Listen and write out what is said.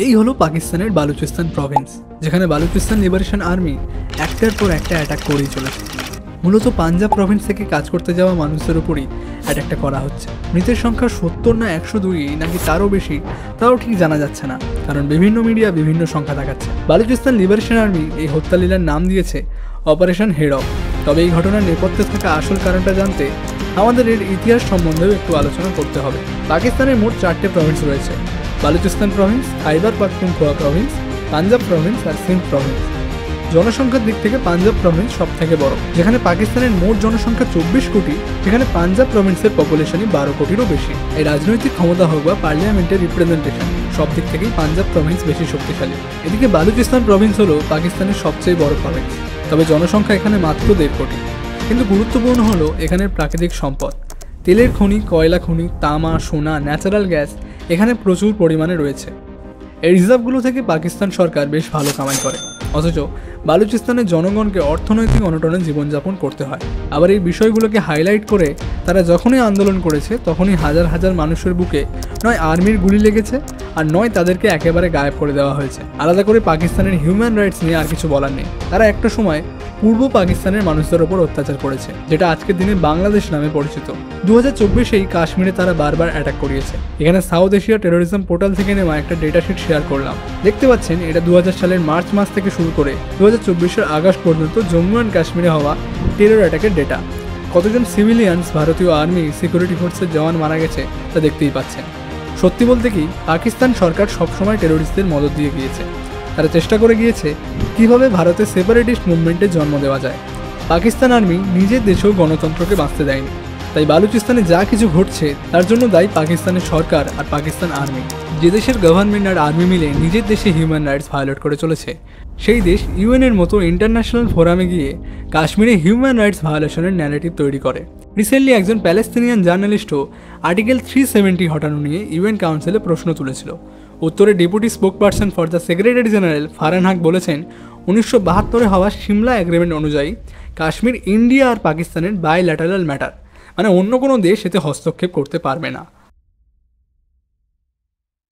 এই হলো পাকিস্তানের বালুচিস্তান প্রভিন্স, যেখানে বালুচিস্তান লিবারেশন আর্মি একটার পর একটা অ্যাটাক করেই চলেছে। মূলত পাঞ্জাব প্রভিন্স থেকে কাজ করতে যাওয়া মানুষদের উপরই অ্যাটাকটা করা হচ্ছে। মৃতের সংখ্যা 70 না 102 নাকি তারও বেশি তাও ঠিক জানা যাচ্ছে না, কারণ বিভিন্ন মিডিয়া বিভিন্ন সংখ্যা দেখাচ্ছে। বালুচিস্তান লিবারেশন আর্মি এই হত্যালীলার নাম দিয়েছে অপারেশন হেড অফ। তবে এই ঘটনার নেপথ্যে থাকা আসল কারণটা জানতে আমাদের এর ইতিহাস সম্বন্ধেও একটু আলোচনা করতে হবে। পাকিস্তানের মোট 4টে প্রভিন্স রয়েছে: Balochistan Province, Khyber Pakhtunkhwa Province, Punjab Province আর সিন্ধ প্রভিন্স। জনসংখ্যার দিক থেকে পাঞ্জাব প্রভিন্স সব থেকে বড়, যেখানে পাকিস্তানের মোট জনসংখ্যা 24 কোটি, সেখানে পাঞ্জাব প্রভিন্সের পপুলেশনই 12 কোটিরও বেশি। এই রাজনৈতিক ক্ষমতা হোক বা পার্লামেন্টের রিপ্রেজেন্টেশন, সব দিক থেকেই পাঞ্জাব প্রভিন্স বেশি শক্তিশালী। এদিকে বালুচিস্তান প্রভিন্স হলো পাকিস্তানের সবচেয়ে বড় প্রভিন্স, তবে জনসংখ্যা এখানে মাত্র 1.5 কোটি। কিন্তু গুরুত্বপূর্ণ হলো এখানের প্রাকৃতিক সম্পদ। তেলের খনি, কয়লা খনি, তামা, সোনা, ন্যাচারাল গ্যাস এখানে প্রচুর পরিমাণে রয়েছে। এই রিজার্ভগুলো থেকে পাকিস্তান সরকার বেশ ভালো কামাই করে, অথচ বালুচিস্তানের জনগণকে অর্থনৈতিক অনটনে জীবনযাপন করতে হয়। আবার এই বিষয়গুলোকে হাইলাইট করে তারা যখনই আন্দোলন করেছে, তখনই হাজার হাজার মানুষের বুকে নয় আর্মির গুলি লেগেছে, আর নয় তাদেরকে একেবারে গায়েব করে দেওয়া হয়েছে। আলাদা করে পাকিস্তানের হিউম্যান রাইটস নিয়ে আর কিছু বলার নেই। তারা একটা সময় পূর্ব পাকিস্তানের মানুষদের ওপর অত্যাচার করেছে, যেটা আজকের দিনে বাংলাদেশ নামে পরিচিত। 2024-এই কাশ্মীরে তারা বারবার অ্যাটাক করিয়েছে। এখানে সাউথ এশিয়া টেরোরিজম পোর্টাল থেকে নেওয়া একটা ডেটাশিট শেয়ার করলাম। দেখতে পাচ্ছেন, এটা 2000 সালের মার্চ মাস থেকে শুরু করে 2024-এর আগস্ট পর্যন্ত জম্মু অ্যান্ড কাশ্মীরে হওয়া টেরর অ্যাটাকের ডেটা। কতজন সিভিলিয়ান্স, ভারতীয় আর্মি, সিকিউরিটি ফোর্সের জওয়ান মারা গেছে তা দেখতেই পাচ্ছেন। সত্যি বলতে কি, পাকিস্তান সরকার সবসময় টেরোরিস্টদের মদত দিয়ে গিয়েছে। তারা চেষ্টা করে গিয়েছে কীভাবে ভারতে সেপারেটিস্ট মুভমেন্টের জন্ম দেওয়া যায়। পাকিস্তান আর্মি নিজের দেশেও গণতন্ত্রকে বাঁচতে দেয়নি। তাই বালুচিস্তানে যা কিছু ঘটছে তার জন্য দায়ী পাকিস্তানের সরকার আর পাকিস্তান আর্মি। যে দেশের গভর্নমেন্ট আর আর্মি মিলে নিজের দেশে হিউম্যান রাইটস ভায়োলেট করে চলেছে, সেই দেশ ইউএনের মতো ইন্টারন্যাশনাল ফোরামে গিয়ে কাশ্মীরে হিউম্যান রাইটস ভায়োলেশনের ন্যারেটিভ তৈরি করে। রিসেন্টলি একজন প্যালেস্তিনিয়ান জার্নালিস্টও আর্টিকেল 370 হটানো নিয়ে ইউএন কাউন্সিলে প্রশ্ন তুলেছিল। উত্তরে deputy spokesperson for the secretary general Farhan Haq বলেছেন, 1972-এ হওয়া সিমলা এগ্রিমেন্ট অনুযায়ী কাশ্মীর ইন্ডিয়া আর পাকিস্তানের বাইল্যাটারাল ম্যাটার, মানে অন্য কোনো দেশ এতে হস্তক্ষেপ করতে পারবে না।